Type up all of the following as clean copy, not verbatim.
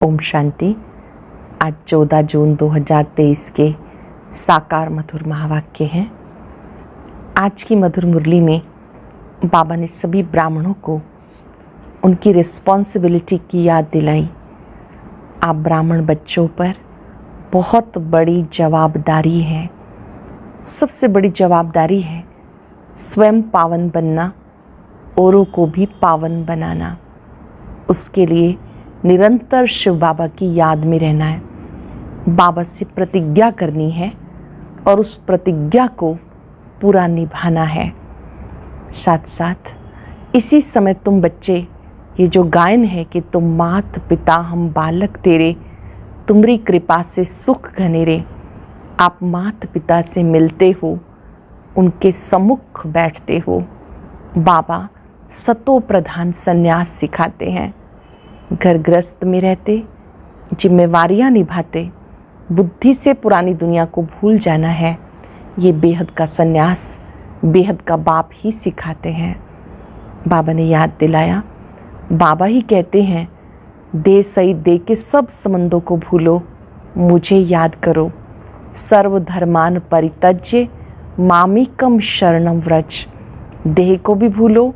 ओम शांति। आज 14 जून 2023 के साकार मधुर महावाक्य हैं। आज की मधुर मुरली में बाबा ने सभी ब्राह्मणों को उनकी रिस्पॉन्सिबिलिटी की याद दिलाई। आप ब्राह्मण बच्चों पर बहुत बड़ी जवाबदारी है। सबसे बड़ी जवाबदारी है स्वयं पावन बनना, औरों को भी पावन बनाना। उसके लिए निरंतर शिव बाबा की याद में रहना है, बाबा से प्रतिज्ञा करनी है और उस प्रतिज्ञा को पूरा निभाना है। साथ साथ इसी समय तुम बच्चे, ये जो गायन है कि तुम मात पिता हम बालक तेरे, तुम्हारी कृपा से सुख घनेरे। आप मात पिता से मिलते हो, उनके सम्मुख बैठते हो। बाबा सतो प्रधान संन्यास सिखाते हैं। घर गृहस्थ में रहते, जिम्मेवारियां निभाते, बुद्धि से पुरानी दुनिया को भूल जाना है। ये बेहद का संन्यास बेहद का बाप ही सिखाते हैं। बाबा ने याद दिलाया, बाबा ही कहते हैं दे सही दे के सब संबंधों को भूलो, मुझे याद करो। सर्वधर्मान परित्यज्य मामिकम शरणम व्रज। देह को भी भूलो,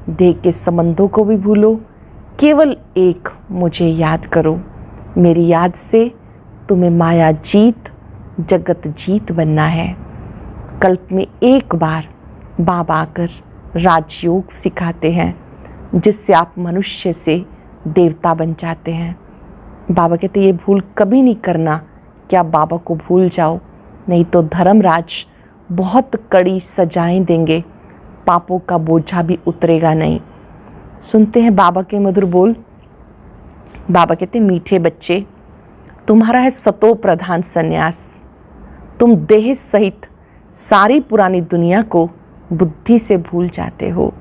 देह के संबंधों को भी भूलो, केवल एक मुझे याद करो। मेरी याद से तुम्हें माया जीत जगत जीत बनना है। कल्प में एक बार बाबा आकर राजयोग सिखाते हैं, जिससे आप मनुष्य से देवता बन जाते हैं। बाबा कहते ये भूल कभी नहीं करना कि आप बाबा को भूल जाओ, नहीं तो धर्मराज बहुत कड़ी सजाएं देंगे, पापों का बोझा भी उतरेगा नहीं। सुनते हैं बाबा के मधुर बोल। बाबा कहते मीठे बच्चे, तुम्हारा है सतो प्रधान संन्यास। तुम देह सहित सारी पुरानी दुनिया को बुद्धि से भूल जाते हो।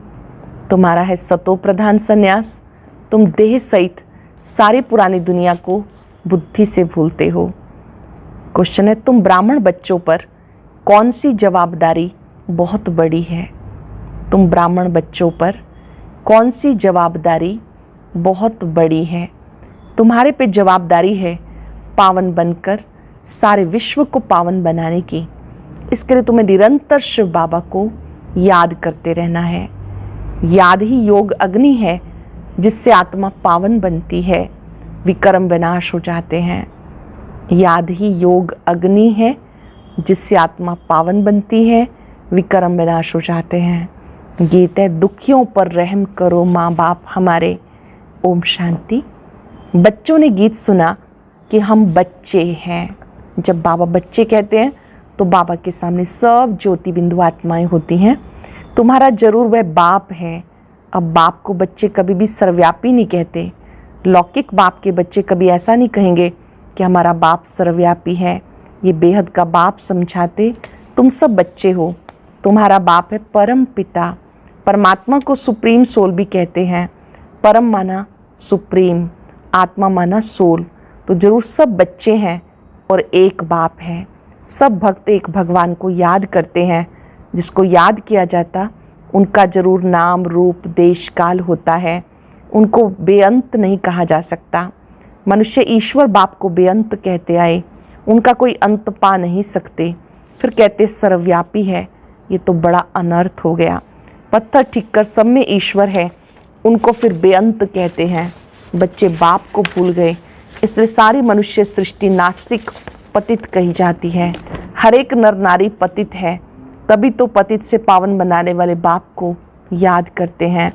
तुम्हारा है सतो प्रधान संन्यास। तुम देह सहित सारी पुरानी दुनिया को बुद्धि से भूलते हो। क्वेश्चन है, तुम ब्राह्मण बच्चों पर कौन सी जवाबदारी बहुत बड़ी है? तुम ब्राह्मण बच्चों पर कौन सी जवाबदारी बहुत बड़ी है? तुम्हारे पे जवाबदारी है पावन बनकर सारे विश्व को पावन बनाने की। इसके लिए तुम्हें निरंतर शिव बाबा को याद करते रहना है। याद ही योग अग्नि है, जिससे आत्मा पावन बनती है, विकर्म विनाश हो जाते हैं। याद ही योग अग्नि है, जिससे आत्मा पावन बनती है, विकर्म विनाश हो जाते हैं। गीत है, दुखियों पर रहम करो माँ बाप हमारे। ओम शांति। बच्चों ने गीत सुना कि हम बच्चे हैं। जब बाबा बच्चे कहते हैं तो बाबा के सामने सब ज्योति बिंदु आत्माएं होती हैं। तुम्हारा जरूर वह बाप है। अब बाप को बच्चे कभी भी सर्वव्यापी नहीं कहते। लौकिक बाप के बच्चे कभी ऐसा नहीं कहेंगे कि हमारा बाप सर्वव्यापी है। ये बेहद का बाप समझाते, तुम सब बच्चे हो। तुम्हारा बाप है परम पिता। परमात्मा को सुप्रीम सोल भी कहते हैं। परम माना सुप्रीम, आत्मा माना सोल। तो जरूर सब बच्चे हैं और एक बाप है। सब भक्त एक भगवान को याद करते हैं। जिसको याद किया जाता उनका जरूर नाम रूप देश काल होता है। उनको बेअंत नहीं कहा जा सकता। मनुष्य ईश्वर बाप को बेअंत कहते आए, उनका कोई अंत पा नहीं सकते। फिर कहते सर्वव्यापी है। ये तो बड़ा अनर्थ हो गया। पत्थर ठीक कर सब में ईश्वर है, उनको फिर बेअंत कहते हैं। बच्चे बाप को भूल गए, इसलिए सारी मनुष्य सृष्टि नास्तिक पतित कही जाती है। हर एक नर नारी पतित है, तभी तो पतित से पावन बनाने वाले बाप को याद करते हैं।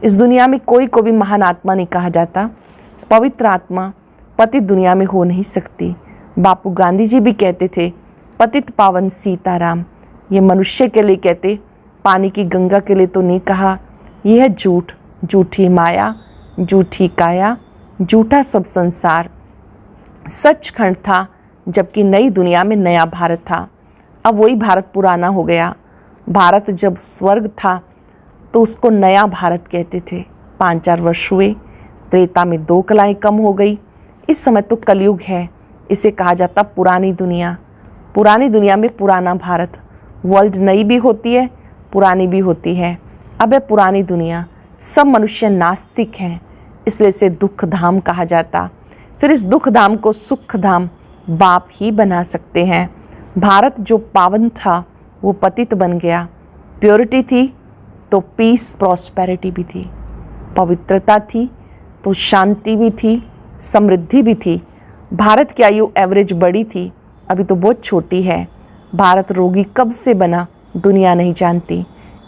इस दुनिया में कोई को भी महान आत्मा नहीं कहा जाता। पवित्र आत्मा पतित दुनिया में हो नहीं सकती। बापू गांधी जी भी कहते थे, पतित पावन सीताराम। ये मनुष्य के लिए कहते, पानी की गंगा के लिए तो नहीं कहा। यह है झूठ, झूठी माया, झूठी काया, झूठा सब संसार। सचखंड था जबकि नई दुनिया में नया भारत था। अब वही भारत पुराना हो गया। भारत जब स्वर्ग था तो उसको नया भारत कहते थे। 5-4 वर्ष हुए, त्रेता में 2 कलाएं कम हो गई। इस समय तो कलयुग है, इसे कहा जाता पुरानी दुनिया। पुरानी दुनिया में पुराना भारत। वर्ल्ड नई भी होती है, पुरानी भी होती है। अब है पुरानी दुनिया। सब मनुष्य नास्तिक हैं, इसलिए इसे दुख धाम कहा जाता। फिर इस दुख धाम को सुख धाम बाप ही बना सकते हैं। भारत जो पावन था वो पतित बन गया। प्योरिटी थी तो पीस प्रॉस्पेरिटी भी थी, पवित्रता थी तो शांति भी थी, समृद्धि भी थी। भारत की आयु एवरेज बड़ी थी, अभी तो बहुत छोटी है। भारत रोगी कब से बना दुनिया नहीं जानती।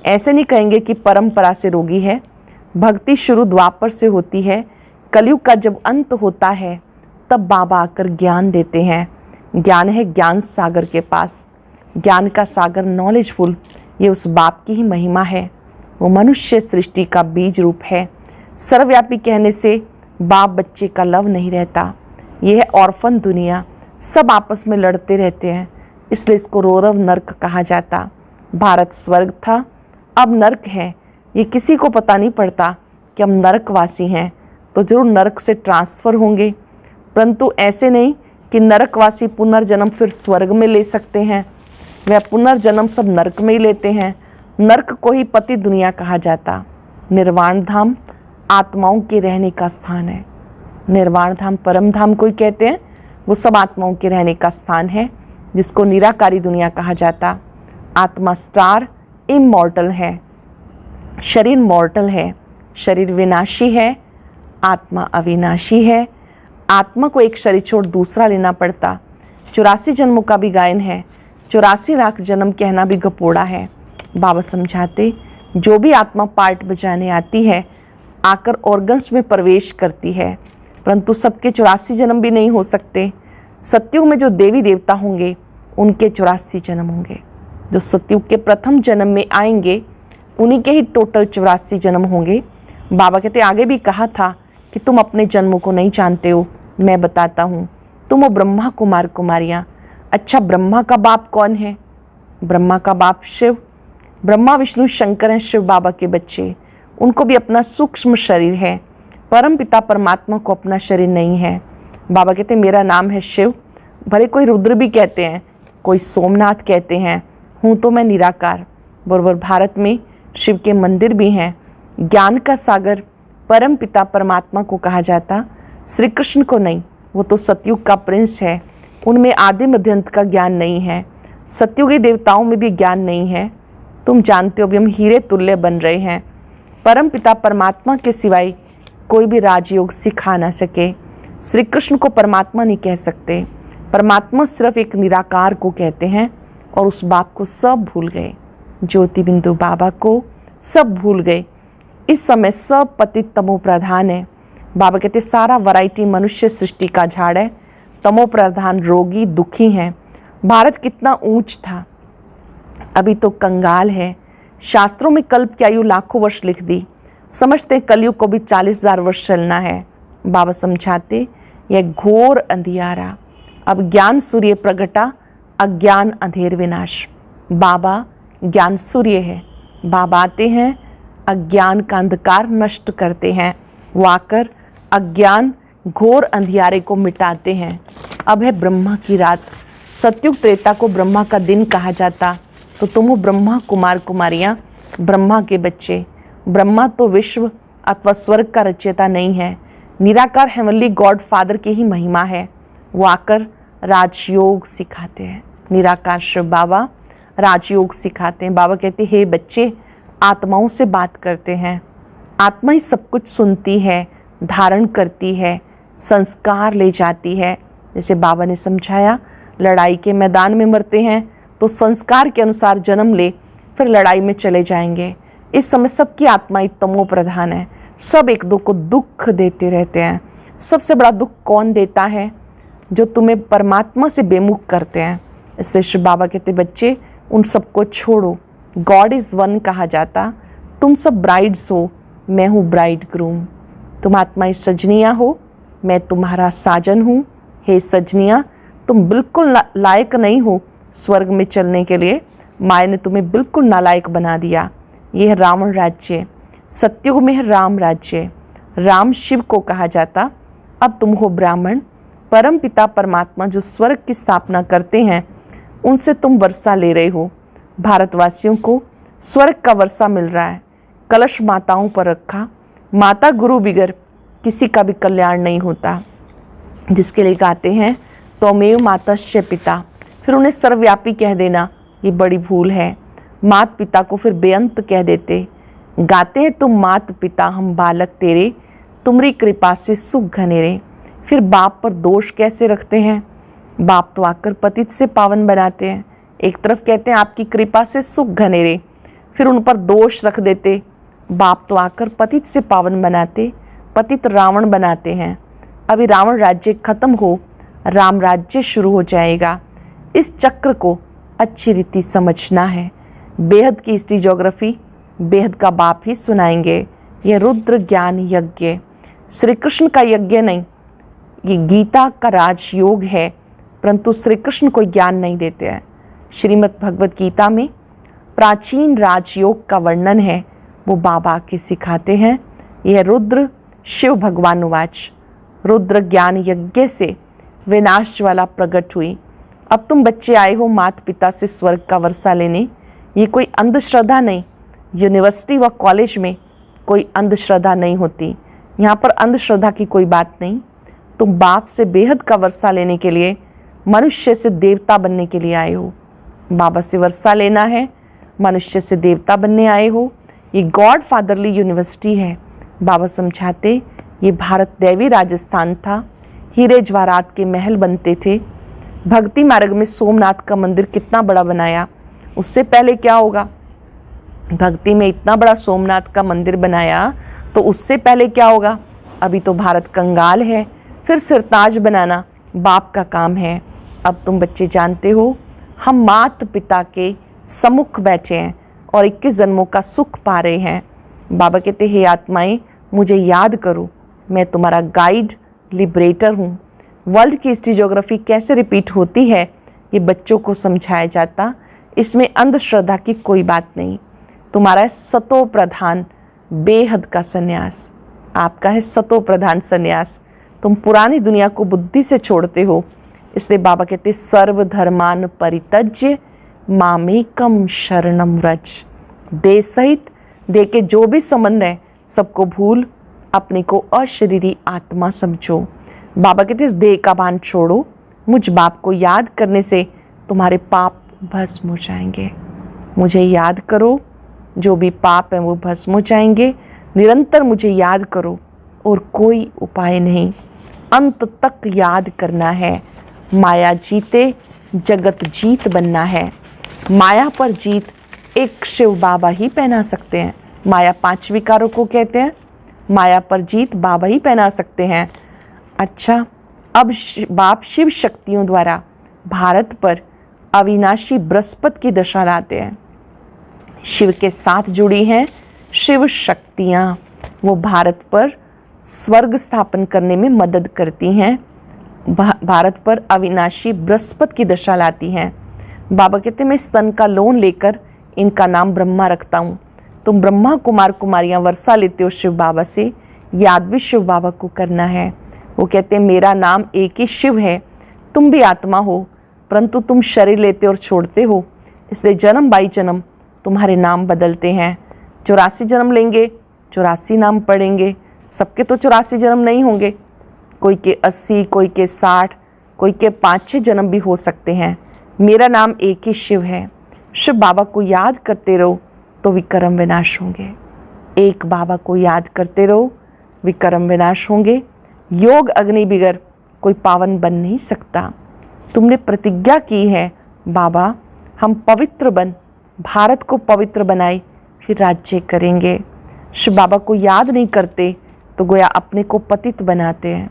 ऐसे नहीं कहेंगे कि परंपरा से रोगी है। भक्ति शुरू द्वापर से होती है। कलयुग का जब अंत होता है तब बाबा आकर ज्ञान देते हैं। ज्ञान है ज्ञान सागर के पास। ज्ञान का सागर नॉलेजफुल, ये उस बाप की ही महिमा है। वो मनुष्य सृष्टि का बीज रूप है। सर्वव्यापी कहने से बाप बच्चे का लव नहीं रहता। यह है ऑर्फन दुनिया, सब आपस में लड़ते रहते हैं, इसलिए इसको रौरव नर्क कहा जाता। भारत स्वर्ग था, अब नर्क है। ये किसी को पता नहीं पड़ता कि हम नरकवासी हैं, तो जरूर नरक से ट्रांसफ़र होंगे, परंतु ऐसे नहीं कि नरकवासी पुनर्जन्म फिर स्वर्ग में ले सकते हैं। वह पुनर्जन्म सब नरक में ही लेते हैं। नरक को ही पति दुनिया कहा जाता। निर्वाण धाम आत्माओं के रहने का स्थान है। निर्वाण धाम परम धाम को ही कहते हैं। वो सब आत्माओं के रहने का स्थान है, जिसको निराकारी दुनिया कहा जाता। आत्मा स्टार इमॉर्टल है, शरीर मॉर्टल है। शरीर विनाशी है, आत्मा अविनाशी है। आत्मा को एक शरीर छोड़ दूसरा लेना पड़ता। 84 जन्मों का भी गायन है। 84 लाख जन्म कहना भी गपोड़ा है। बाबा समझाते, जो भी आत्मा पार्ट बजाने आती है आकर ऑर्गन्स में प्रवेश करती है, परंतु सबके 84 जन्म भी नहीं हो सकते। सतयुग में जो देवी देवता होंगे उनके 84 जन्म होंगे। जो सतयुग के प्रथम जन्म में आएंगे उन्हीं के ही टोटल 84 जन्म होंगे। बाबा कहते आगे भी कहा था कि तुम अपने जन्मों को नहीं जानते हो, मैं बताता हूँ। तुम हो ब्रह्मा कुमार कुमारियाँ। अच्छा, ब्रह्मा का बाप कौन है? ब्रह्मा का बाप शिव। ब्रह्मा विष्णु शंकर हैं शिव बाबा के बच्चे। उनको भी अपना सूक्ष्म शरीर है। परम पिता परमात्मा को अपना शरीर नहीं है। बाबा कहते मेरा नाम है शिव। भले कोई रुद्र भी कहते हैं, कोई सोमनाथ कहते हैं, हूँ तो मैं निराकार। बरोबर भारत में शिव के मंदिर भी हैं। ज्ञान का सागर परम पिता परमात्मा को कहा जाता, श्री कृष्ण को नहीं। वो तो सतयुग का प्रिंस है, उनमें आदि मध्य अंत का ज्ञान नहीं है। सतयुगी देवताओं में भी ज्ञान नहीं है। तुम जानते हो भी हम हीरे तुल्य बन रहे हैं। परम पिता परमात्मा के सिवाय कोई भी राजयोग सिखा ना सके। श्री कृष्ण को परमात्मा नहीं कह सकते। परमात्मा सिर्फ एक निराकार को कहते हैं, और उस बाप को सब भूल गए। ज्योति बिंदु बाबा को सब भूल गए। इस समय सब पतित तमो प्रधान है। बाबा कहते सारा वैरायटी मनुष्य सृष्टि का झाड़ है। तमो प्रधान रोगी दुखी हैं। भारत कितना ऊंच था, अभी तो कंगाल है। शास्त्रों में कल्प की आयु लाखों वर्ष लिख दी। समझते कलयुग को भी 40,000 वर्ष चलना है। बाबा समझाते यह घोर अंधियारा, अब ज्ञान सूर्य प्रगटा, अज्ञान अंधेर विनाश। बाबा ज्ञान सूर्य है। बाबा आते हैं, अज्ञान का अंधकार नष्ट करते हैं। वो आकर अज्ञान घोर अंधियारे को मिटाते हैं। अब है ब्रह्मा की रात। सतयुग त्रेता को ब्रह्मा का दिन कहा जाता, तो तुम हो ब्रह्मा कुमार कुमारियाँ, ब्रह्मा के बच्चे। ब्रह्मा तो विश्व अथवा स्वर्ग का रचयिता नहीं है, निराकार हेवनली गॉड फादर की ही महिमा है। वो आकर राजयोग सिखाते हैं। निराकार शिव बाबा राजयोग सिखाते हैं। बाबा कहते हे बच्चे, आत्माओं से बात करते हैं। आत्मा ही सब कुछ सुनती है, धारण करती है, संस्कार ले जाती है। जैसे बाबा ने समझाया, लड़ाई के मैदान में मरते हैं तो संस्कार के अनुसार जन्म ले, फिर लड़ाई में चले जाएंगे। इस समय सबकी आत्माएं तमो प्रधान है। सब एक दो को दुख देते रहते हैं। सबसे बड़ा दुख कौन देता है? जो तुम्हें परमात्मा से बेमुख करते हैं। इसलिए श्री बाबा कहते बच्चे उन सबको छोड़ो। गॉड इज़ वन कहा जाता। तुम सब ब्राइड्स हो, मैं हूँ ब्राइड ग्रूम। तुम आत्माएं सजनियाँ हो, मैं तुम्हारा साजन हूँ। हे सजनियाँ, तुम बिल्कुल लायक नहीं हो स्वर्ग में चलने के लिए। माया ने तुम्हें बिल्कुल नालायक बना दिया। यह है रावण राज्य। सतयुग में है राम राज्य। राम शिव को कहा जाता। अब तुम हो ब्राह्मण। परम पिता परमात्मा जो स्वर्ग की स्थापना करते हैं, उनसे तुम वर्षा ले रहे हो। भारतवासियों को स्वर्ग का वर्षा मिल रहा है। कलश माताओं पर रखा। माता गुरु बिगर किसी का भी कल्याण नहीं होता। जिसके लिए गाते हैं त्वमेव मातश्च पिता, फिर उन्हें सर्वव्यापी कह देना ये बड़ी भूल है। मात पिता को फिर बेअंत कह देते। गाते हैं तुम मात पिता हम बालक तेरे, तुम्हारी कृपा से सुख घनेरे। फिर बाप पर दोष कैसे रखते हैं? बाप तो आकर पतित से पावन बनाते हैं। एक तरफ कहते हैं आपकी कृपा से सुख घनेरे, फिर उन पर दोष रख देते। बाप तो आकर पतित से पावन बनाते, पतित रावण बनाते हैं। अभी रावण राज्य खत्म हो, राम राज्य शुरू हो जाएगा। इस चक्र को अच्छी रीति समझना है। बेहद की हिस्ट्री ज्योग्राफी बेहद का बाप ही सुनाएंगे। यह रुद्र ज्ञान यज्ञ श्री कृष्ण का यज्ञ नहीं, ये गीता का राजयोग है, परंतु श्री कृष्ण को ज्ञान नहीं देते हैं। श्रीमद् भगवत गीता में प्राचीन राजयोग का वर्णन है, वो बाबा के सिखाते हैं। यह रुद्र शिव भगवान उवाच, रुद्र ज्ञान यज्ञ से विनाश ज्वाला प्रकट हुई। अब तुम बच्चे आए हो माता पिता से स्वर्ग का वर्षा लेने। ये कोई अंधश्रद्धा नहीं, यूनिवर्सिटी व कॉलेज में कोई अंधश्रद्धा नहीं होती। यहाँ पर अंधश्रद्धा की कोई बात नहीं। तुम बाप से बेहद का वर्षा लेने के लिए, मनुष्य से देवता बनने के लिए आए हो। बाबा से वर्षा लेना है, मनुष्य से देवता बनने आए हो। ये गॉड फादरली यूनिवर्सिटी है। बाबा समझाते ये भारत दैवी राजस्थान था। हीरे जवाहरात के महल बनते थे। भक्ति मार्ग में सोमनाथ का मंदिर कितना बड़ा बनाया, उससे पहले क्या होगा? भक्ति में इतना बड़ा सोमनाथ का मंदिर बनाया तो उससे पहले क्या होगा? अभी तो भारत कंगाल है, फिर सिरताज बनाना बाप का काम है। अब तुम बच्चे जानते हो हम माता पिता के सम्मुख बैठे हैं और 21 जन्मों का सुख पा रहे हैं। बाबा कहते हे आत्माएं मुझे याद करो, मैं तुम्हारा गाइड लिबरेटर हूँ। वर्ल्ड की हिस्ट्री ज्योग्राफी कैसे रिपीट होती है ये बच्चों को समझाया जाता। इसमें अंधश्रद्धा की कोई बात नहीं। तुम्हारा है सतो प्रधान बेहद का संन्यास, आपका है सतो प्रधान संन्यास। तुम पुरानी दुनिया को बुद्धि से छोड़ते हो, इसलिए बाबा कहते सर्व धर्मान परित्यज्य मामेकम शरणम व्रज। देह सहित देह के जो भी संबंध है सबको भूल अपने को अशरीरी आत्मा समझो। बाबा कहते इस देह का भान छोड़ो, मुझ बाप को याद करने से तुम्हारे पाप भस्म हो जाएंगे। मुझे याद करो, जो भी पाप है वो भस्म हो जाएंगे। निरंतर मुझे याद करो और कोई उपाय नहीं, अंत तक याद करना है। माया जीते जगत जीत बनना है। माया पर जीत एक शिव बाबा ही पहना सकते हैं। माया 5 विकारों को कहते हैं, माया पर जीत बाबा ही पहना सकते हैं। अच्छा, अब बाप शिव शक्तियों द्वारा भारत पर अविनाशी बृहस्पति की दशा लाते हैं। शिव के साथ जुड़ी हैं शिव शक्तियाँ, वो भारत पर स्वर्ग स्थापन करने में मदद करती हैं। भारत पर अविनाशी बृहस्पति की दशा लाती हैं। बाबा कहते मैं स्तन का लोन लेकर इनका नाम ब्रह्मा रखता हूँ। तुम ब्रह्मा कुमार कुमारियाँ वर्षा लेते हो शिव बाबा से, याद भी शिव बाबा को करना है। वो कहते हैं मेरा नाम एक ही शिव है, तुम भी आत्मा हो, परंतु तुम शरीर लेते और छोड़ते हो, इसलिए जन्म बाई जन्म तुम्हारे नाम बदलते हैं। 84 जन्म लेंगे, 84 नाम पढ़ेंगे। सबके तो 84 जन्म नहीं होंगे, कोई के 80, कोई के 60, कोई के 5-6 जन्म भी हो सकते हैं। मेरा नाम एक ही शिव है। शिव बाबा को याद करते रहो तो विक्रम विनाश होंगे। एक बाबा को याद करते रहो, विक्रम विनाश होंगे। योग अग्नि बिगर कोई पावन बन नहीं सकता। तुमने प्रतिज्ञा की है बाबा हम पवित्र बन भारत को पवित्र बनाए फिर राज्य करेंगे। शिव बाबा को याद नहीं करते तो गोया अपने को पतित बनाते हैं,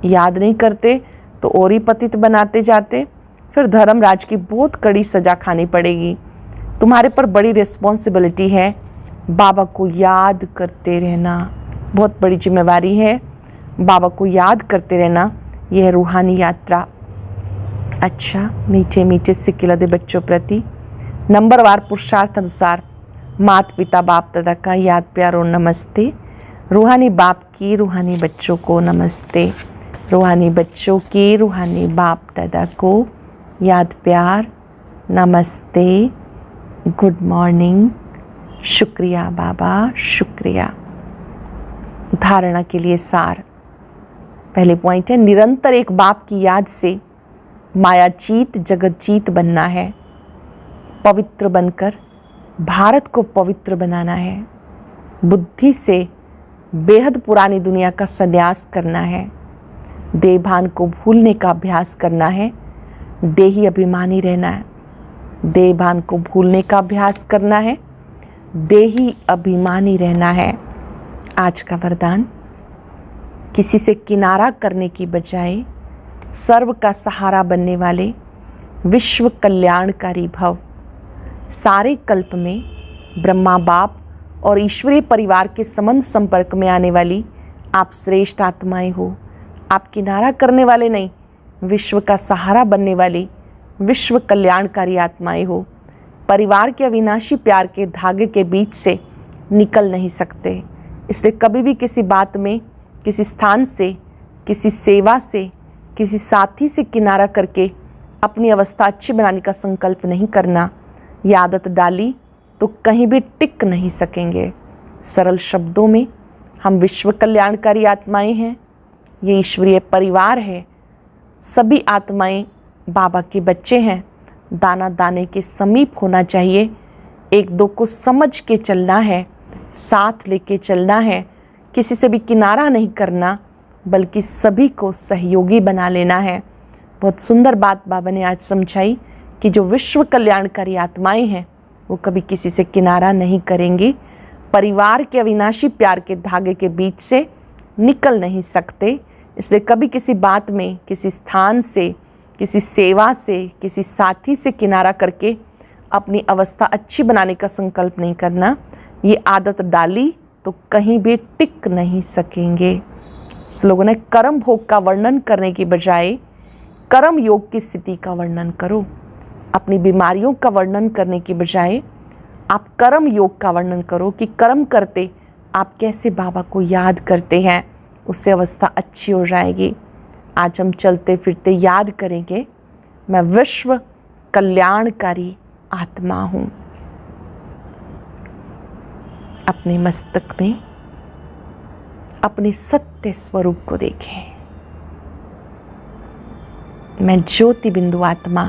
याद नहीं करते तो और ही पतित बनाते जाते, फिर धर्मराज की बहुत कड़ी सजा खानी पड़ेगी। तुम्हारे पर बड़ी रिस्पॉन्सिबिलिटी है, बाबा को याद करते रहना बहुत बड़ी जिम्मेवारी है। बाबा को याद करते रहना, यह है रूहानी यात्रा। अच्छा, मीठे मीठे सिक्के लदे बच्चों प्रति नंबरवार पुरुषार्थ अनुसार माता पिता बाप दादा का याद प्यार और नमस्ते। रूहानी बाप की रूहानी बच्चों को नमस्ते। रूहानी बच्चों की रूहानी बाप दादा को याद प्यार नमस्ते, गुड मॉर्निंग, शुक्रिया बाबा, शुक्रिया। धारणा के लिए सार। पहले पॉइंट है, निरंतर एक बाप की याद से मायाचीत जगतजीत बनना है। पवित्र बनकर भारत को पवित्र बनाना है। बुद्धि से बेहद पुरानी दुनिया का संन्यास करना है। देहभान को भूलने का अभ्यास करना है। देही अभिमानी रहना है। देहभान को भूलने का अभ्यास करना है। देही अभिमानी रहना है। आज का वरदान, किसी से किनारा करने की बजाय सर्व का सहारा बनने वाले विश्व कल्याणकारी भव। सारे कल्प में ब्रह्मा बाप और ईश्वरीय परिवार के संबंध संपर्क में आने वाली आप श्रेष्ठ आत्माएं हो। आप किनारा करने वाले नहीं, विश्व का सहारा बनने वाली विश्व कल्याणकारी आत्माएं हो। परिवार के अविनाशी प्यार के धागे के बीच से निकल नहीं सकते, इसलिए कभी भी किसी बात में, किसी स्थान से, किसी सेवा से, किसी साथी से किनारा करके अपनी अवस्था अच्छी बनाने का संकल्प नहीं करना। ये आदत डाली तो कहीं भी टिक नहीं सकेंगे। सरल शब्दों में, हम विश्व कल्याणकारी आत्माएं हैं। ये ईश्वरीय परिवार है। सभी आत्माएं बाबा के बच्चे हैं। दाना दाने के समीप होना चाहिए। एक दो को समझ के चलना है, साथ लेके चलना है। किसी से भी किनारा नहीं करना, बल्कि सभी को सहयोगी बना लेना है। बहुत सुंदर बात बाबा ने आज समझाई कि जो विश्व कल्याणकारी आत्माएं हैं वो कभी किसी से किनारा नहीं करेंगी। परिवार के अविनाशी प्यार के धागे के बीच से निकल नहीं सकते, इसलिए कभी किसी बात में, किसी स्थान से, किसी सेवा से, किसी साथी से किनारा करके अपनी अवस्था अच्छी बनाने का संकल्प नहीं करना। ये आदत डाली तो कहीं भी टिक नहीं सकेंगे। श्लोगों ने कर्म भोग का वर्णन करने की बजाय कर्म योग की स्थिति का वर्णन करो। अपनी बीमारियों का वर्णन करने की बजाय आप कर्म योग का वर्णन करो कि कर्म करते आप कैसे बाबा को याद करते हैं, उससे अवस्था अच्छी हो जाएगी। आज हम चलते फिरते याद करेंगे, मैं विश्व कल्याणकारी आत्मा हूँ। अपने मस्तक में अपने सत्य स्वरूप को देखें। मैं ज्योति बिंदु आत्मा,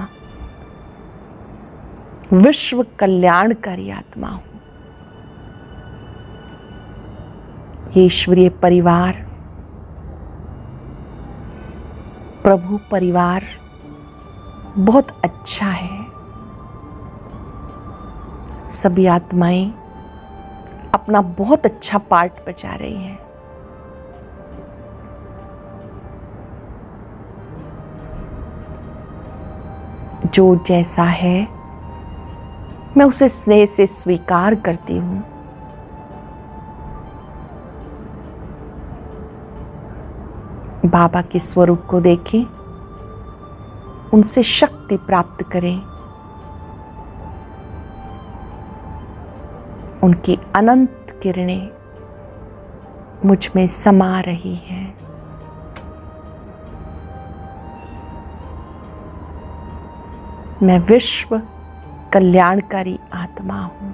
विश्व कल्याणकारी आत्मा हूं। ये ईश्वरीय परिवार, प्रभु परिवार बहुत अच्छा है। सभी आत्माएं अपना बहुत अच्छा पार्ट बजा रही हैं। जो जैसा है मैं उसे स्नेह से स्वीकार करती हूँ। बाबा के स्वरूप को देखें, उनसे शक्ति प्राप्त करें। उनकी अनंत किरणें मुझ में समा रही हैं। मैं विश्व कल्याणकारी आत्मा हूँ।